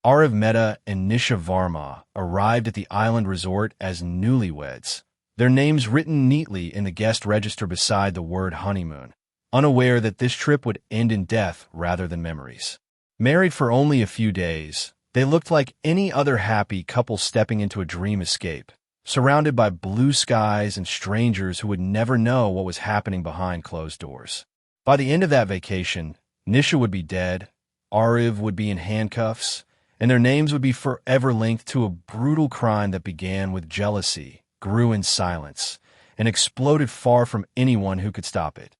Aarav Mehta and Nisha Verma arrived at the island resort as newlyweds, their names written neatly in the guest register beside the word honeymoon, unaware that this trip would end in death rather than memories. Married for only a few days, they looked like any other happy couple stepping into a dream escape, surrounded by blue skies and strangers who would never know what was happening behind closed doors. By the end of that vacation, Nisha would be dead, Aarav would be in handcuffs, and their names would be forever linked to a brutal crime that began with jealousy, grew in silence, and exploded far from anyone who could stop it.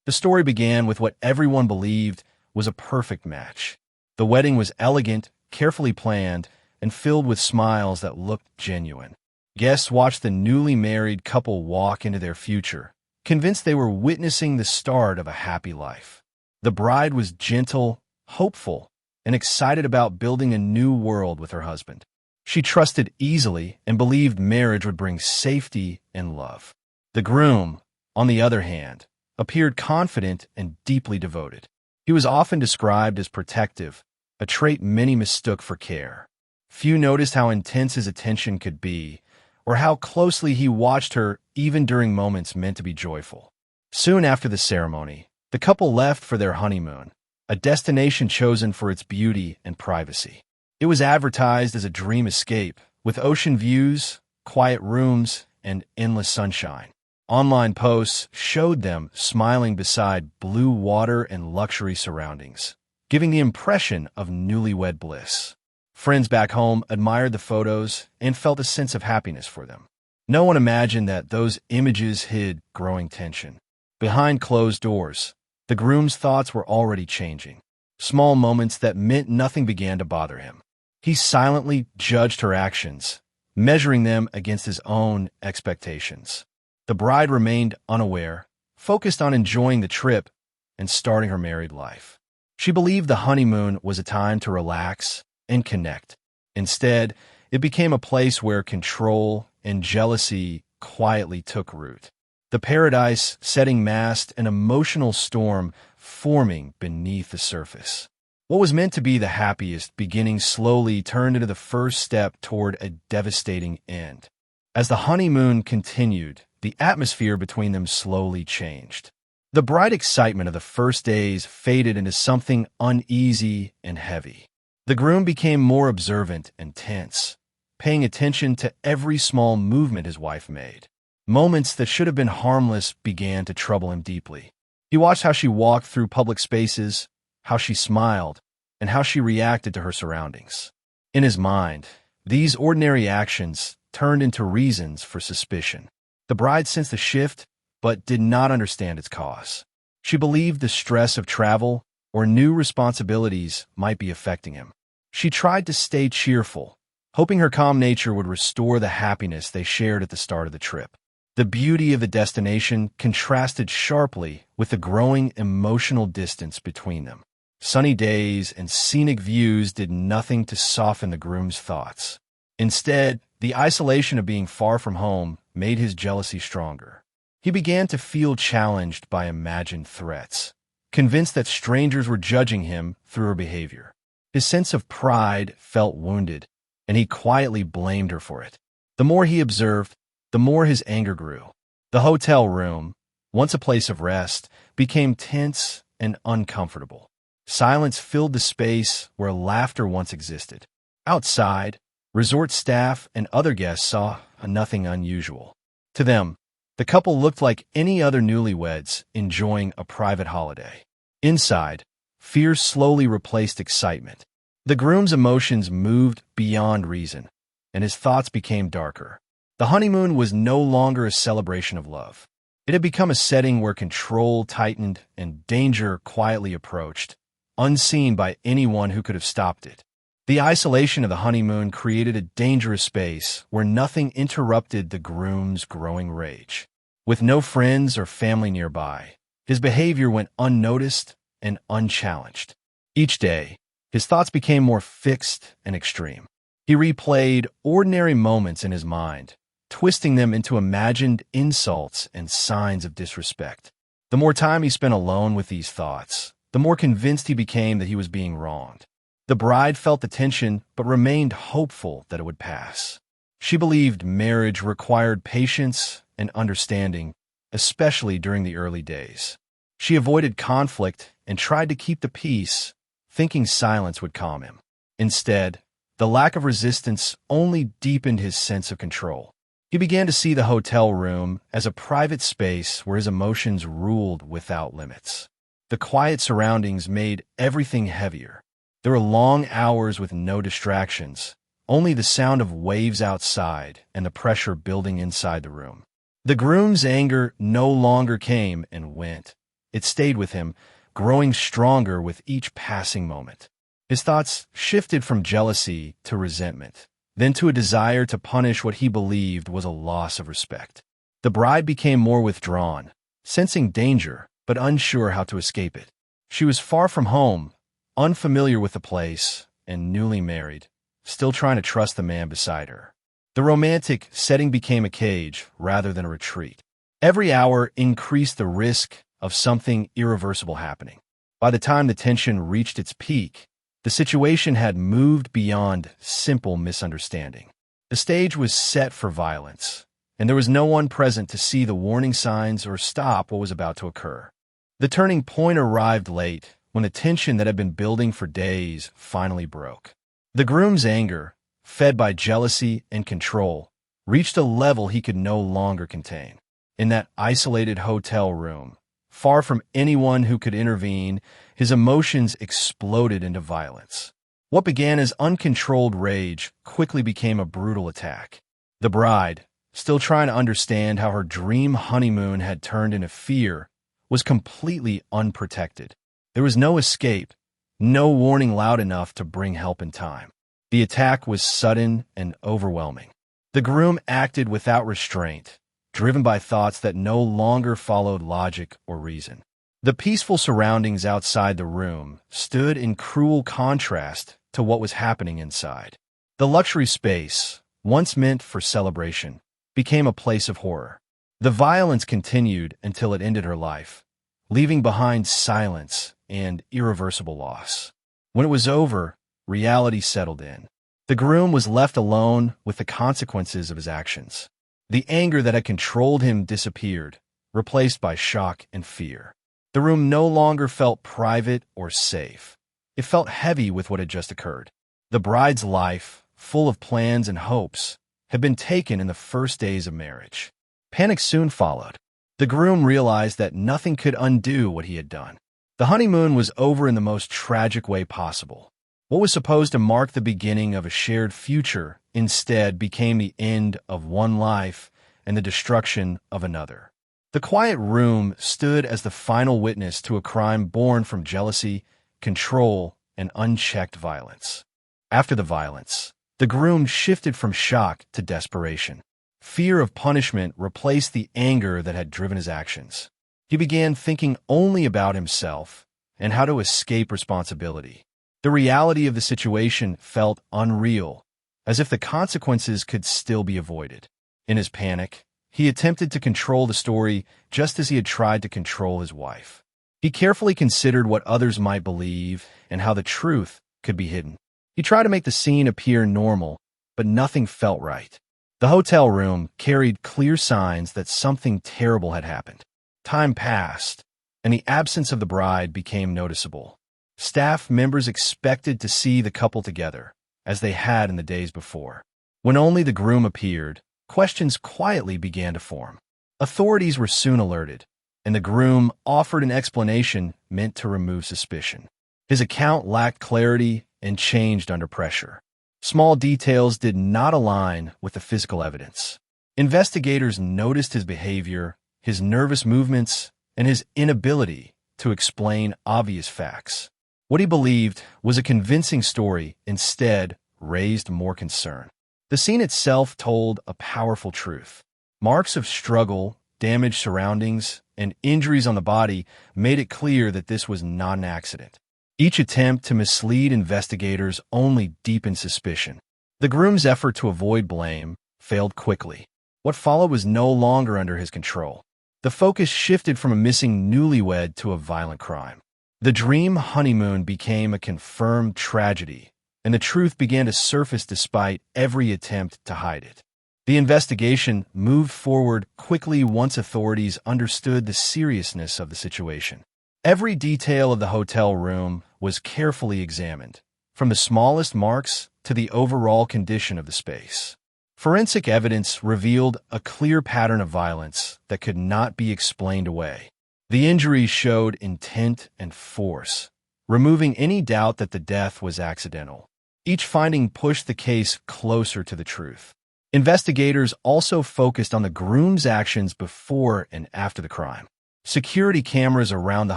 The story began with what everyone believed was a perfect match. The wedding was elegant, carefully planned, and filled with smiles that looked genuine. Guests watched the newly married couple walk into their future, convinced they were witnessing the start of a happy life. The bride was gentle, hopeful, and excited about building a new world with her husband. She trusted easily and believed marriage would bring safety and love. The groom, on the other hand, appeared confident and deeply devoted. He was often described as protective, a trait many mistook for care. Few noticed how intense his attention could be, or how closely he watched her even during moments meant to be joyful. Soon after the ceremony, the couple left for their honeymoon, a destination chosen for its beauty and privacy. It was advertised as a dream escape, with ocean views, quiet rooms, and endless sunshine. Online posts showed them smiling beside blue water and luxury surroundings, giving the impression of newlywed bliss. Friends back home admired the photos and felt a sense of happiness for them. No one imagined that those images hid growing tension. Behind closed doors, the groom's thoughts were already changing. Small moments that meant nothing began to bother him. He silently judged her actions, measuring them against his own expectations. The bride remained unaware, focused on enjoying the trip and starting her married life. She believed the honeymoon was a time to relax and connect. Instead, it became a place where control and jealousy quietly took root. The paradise setting masked an emotional storm forming beneath the surface. What was meant to be the happiest beginning slowly turned into the first step toward a devastating end. As the honeymoon continued, the atmosphere between them slowly changed. The bright excitement of the first days faded into something uneasy and heavy. The groom became more observant and tense, paying attention to every small movement his wife made. Moments that should have been harmless began to trouble him deeply. He watched how she walked through public spaces, how she smiled, and how she reacted to her surroundings. In his mind, these ordinary actions turned into reasons for suspicion. The bride sensed the shift, but did not understand its cause. She believed the stress of travel or new responsibilities might be affecting him. She tried to stay cheerful, hoping her calm nature would restore the happiness they shared at the start of the trip. The beauty of the destination contrasted sharply with the growing emotional distance between them. Sunny days and scenic views did nothing to soften the groom's thoughts. Instead, the isolation of being far from home made his jealousy stronger. He began to feel challenged by imagined threats, convinced that strangers were judging him through her behavior. His sense of pride felt wounded, and he quietly blamed her for it. The more he observed, the more his anger grew. The hotel room, once a place of rest, became tense and uncomfortable. Silence filled the space where laughter once existed. Outside, resort staff and other guests saw nothing unusual. To them, the couple looked like any other newlyweds enjoying a private holiday. Inside, fear slowly replaced excitement. The groom's emotions moved beyond reason, and his thoughts became darker. The honeymoon was no longer a celebration of love. It had become a setting where control tightened and danger quietly approached, unseen by anyone who could have stopped it. The isolation of the honeymoon created a dangerous space where nothing interrupted the groom's growing rage. With no friends or family nearby, his behavior went unnoticed and unchallenged. Each day, his thoughts became more fixed and extreme. He replayed ordinary moments in his mind, twisting them into imagined insults and signs of disrespect. The more time he spent alone with these thoughts, the more convinced he became that he was being wronged. The bride felt the tension but remained hopeful that it would pass. She believed marriage required patience and understanding, especially during the early days. She avoided conflict and tried to keep the peace, thinking silence would calm him. Instead, the lack of resistance only deepened his sense of control. He began to see the hotel room as a private space where his emotions ruled without limits. The quiet surroundings made everything heavier. There were long hours with no distractions, only the sound of waves outside and the pressure building inside the room. The groom's anger no longer came and went. It stayed with him, growing stronger with each passing moment. His thoughts shifted from jealousy to resentment, then to a desire to punish what he believed was a loss of respect. The bride became more withdrawn, sensing danger but unsure how to escape it. She was far from home, unfamiliar with the place, and newly married, still trying to trust the man beside her. The romantic setting became a cage rather than a retreat. Every hour increased the risk of something irreversible happening. By the time the tension reached its peak, the situation had moved beyond simple misunderstanding. The stage was set for violence, and there was no one present to see the warning signs or stop what was about to occur. The turning point arrived late, when the tension that had been building for days finally broke. The groom's anger, fed by jealousy and control, reached a level he could no longer contain. In that isolated hotel room, far from anyone who could intervene, his emotions exploded into violence. What began as uncontrolled rage quickly became a brutal attack. The bride, still trying to understand how her dream honeymoon had turned into fear, was completely unprotected. There was no escape, no warning loud enough to bring help in time. The attack was sudden and overwhelming. The groom acted without restraint, driven by thoughts that no longer followed logic or reason. The peaceful surroundings outside the room stood in cruel contrast to what was happening inside. The luxury space, once meant for celebration, became a place of horror. The violence continued until it ended her life, leaving behind silence and irreversible loss. When it was over, reality settled in. The groom was left alone with the consequences of his actions. The anger that had controlled him disappeared, replaced by shock and fear. The room no longer felt private or safe. It felt heavy with what had just occurred. The bride's life, full of plans and hopes, had been taken in the first days of marriage. Panic soon followed. The groom realized that nothing could undo what he had done. The honeymoon was over in the most tragic way possible. What was supposed to mark the beginning of a shared future instead became the end of one life and the destruction of another. The quiet room stood as the final witness to a crime born from jealousy, control, and unchecked violence. After the violence, the groom shifted from shock to desperation. Fear of punishment replaced the anger that had driven his actions. He began thinking only about himself and how to escape responsibility. The reality of the situation felt unreal, as if the consequences could still be avoided. In his panic, he attempted to control the story just as he had tried to control his wife. He carefully considered what others might believe and how the truth could be hidden. He tried to make the scene appear normal, but nothing felt right. The hotel room carried clear signs that something terrible had happened. Time passed, and the absence of the bride became noticeable. Staff members expected to see the couple together, as they had in the days before. When only the groom appeared, questions quietly began to form. Authorities were soon alerted, and the groom offered an explanation meant to remove suspicion. His account lacked clarity and changed under pressure. Small details did not align with the physical evidence. Investigators noticed his behavior, his nervous movements, and his inability to explain obvious facts. What he believed was a convincing story instead raised more concern. The scene itself told a powerful truth. Marks of struggle, damaged surroundings, and injuries on the body made it clear that this was not an accident. Each attempt to mislead investigators only deepened suspicion. The groom's effort to avoid blame failed quickly. What followed was no longer under his control. The focus shifted from a missing newlywed to a violent crime. The dream honeymoon became a confirmed tragedy, and the truth began to surface despite every attempt to hide it. The investigation moved forward quickly once authorities understood the seriousness of the situation. Every detail of the hotel room was carefully examined, from the smallest marks to the overall condition of the space. Forensic evidence revealed a clear pattern of violence that could not be explained away. The injuries showed intent and force, removing any doubt that the death was accidental. Each finding pushed the case closer to the truth. Investigators also focused on the groom's actions before and after the crime. Security cameras around the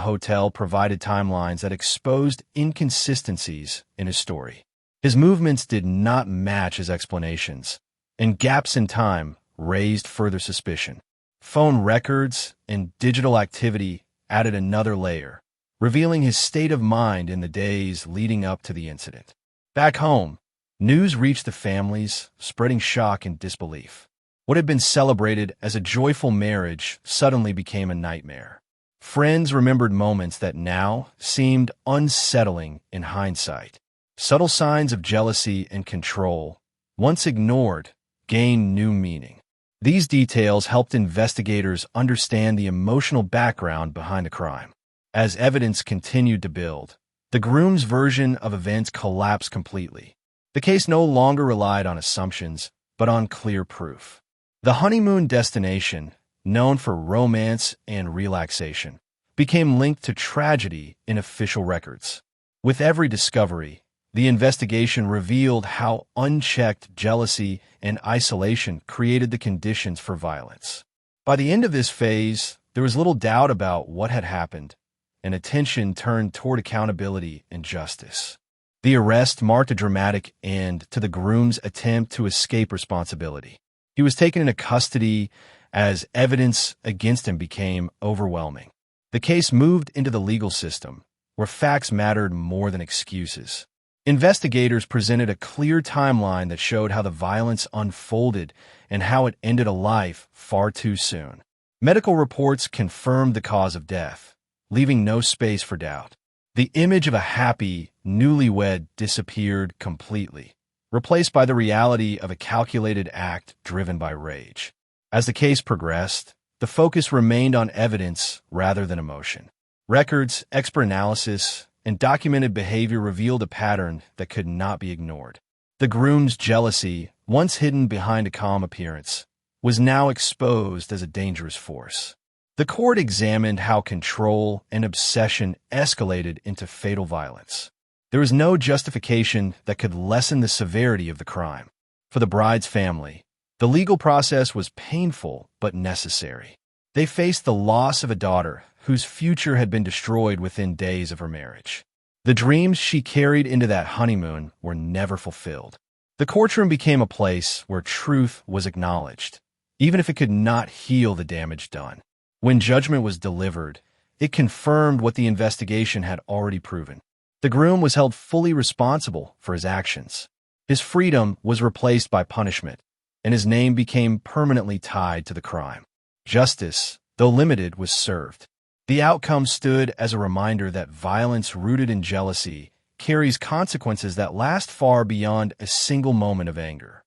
hotel provided timelines that exposed inconsistencies in his story. His movements did not match his explanations, and gaps in time raised further suspicion. Phone records and digital activity added another layer, revealing his state of mind in the days leading up to the incident. Back home, news reached the families, spreading shock and disbelief. What had been celebrated as a joyful marriage suddenly became a nightmare. Friends remembered moments that now seemed unsettling in hindsight. Subtle signs of jealousy and control, once ignored, gained new meaning. These details helped investigators understand the emotional background behind the crime. As evidence continued to build, the groom's version of events collapsed completely. The case no longer relied on assumptions, but on clear proof. The honeymoon destination, known for romance and relaxation, became linked to tragedy in official records. With every discovery, the investigation revealed how unchecked jealousy and isolation created the conditions for violence. By the end of this phase, there was little doubt about what had happened, and attention turned toward accountability and justice. The arrest marked a dramatic end to the groom's attempt to escape responsibility. He was taken into custody as evidence against him became overwhelming. The case moved into the legal system, where facts mattered more than excuses. Investigators presented a clear timeline that showed how the violence unfolded and how it ended a life far too soon. Medical reports confirmed the cause of death, leaving no space for doubt. The image of a happy newlywed disappeared completely, replaced by the reality of a calculated act driven by rage. As the case progressed, the focus remained on evidence rather than emotion. Records, expert analysis, and documented behavior revealed a pattern that could not be ignored. The groom's jealousy, once hidden behind a calm appearance, was now exposed as a dangerous force. The court examined how control and obsession escalated into fatal violence. There was no justification that could lessen the severity of the crime. For the bride's family, the legal process was painful but necessary. They faced the loss of a daughter whose future had been destroyed within days of her marriage. The dreams she carried into that honeymoon were never fulfilled. The courtroom became a place where truth was acknowledged, even if it could not heal the damage done. When judgment was delivered, it confirmed what the investigation had already proven. The groom was held fully responsible for his actions. His freedom was replaced by punishment, and his name became permanently tied to the crime. Justice, though limited, was served. The outcome stood as a reminder that violence rooted in jealousy carries consequences that last far beyond a single moment of anger.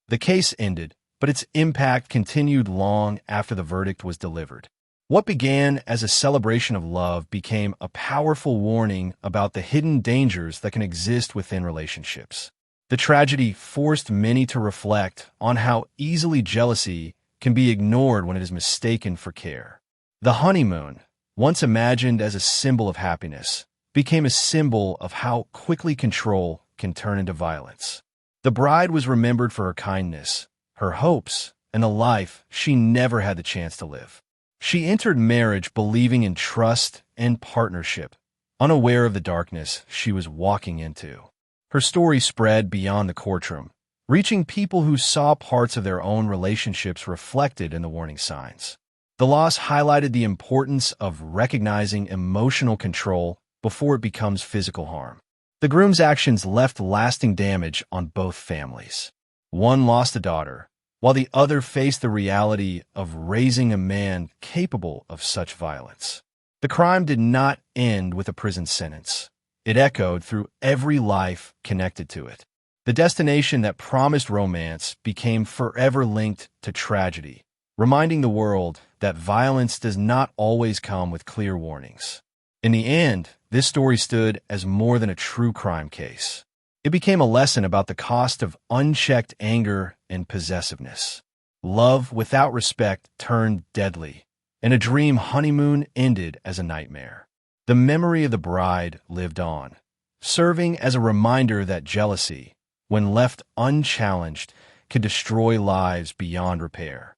The case ended, but its impact continued long after the verdict was delivered. What began as a celebration of love became a powerful warning about the hidden dangers that can exist within relationships. The tragedy forced many to reflect on how easily jealousy can be ignored when it is mistaken for care. The honeymoon, once imagined as a symbol of happiness, became a symbol of how quickly control can turn into violence. The bride was remembered for her kindness, her hopes, and the life she never had the chance to live. She entered marriage believing in trust and partnership, unaware of the darkness she was walking into. Her story spread beyond the courtroom, reaching people who saw parts of their own relationships reflected in the warning signs. The loss highlighted the importance of recognizing emotional control before it becomes physical harm. The groom's actions left lasting damage on both families. One lost a daughter, while the other faced the reality of raising a man capable of such violence. The crime did not end with a prison sentence. It echoed through every life connected to it. The destination that promised romance became forever linked to tragedy, reminding the world that violence does not always come with clear warnings. In the end, this story stood as more than a true crime case. It became a lesson about the cost of unchecked anger and possessiveness. Love without respect turned deadly, and a dream honeymoon ended as a nightmare. The memory of the bride lived on, serving as a reminder that jealousy, when left unchallenged, can destroy lives beyond repair.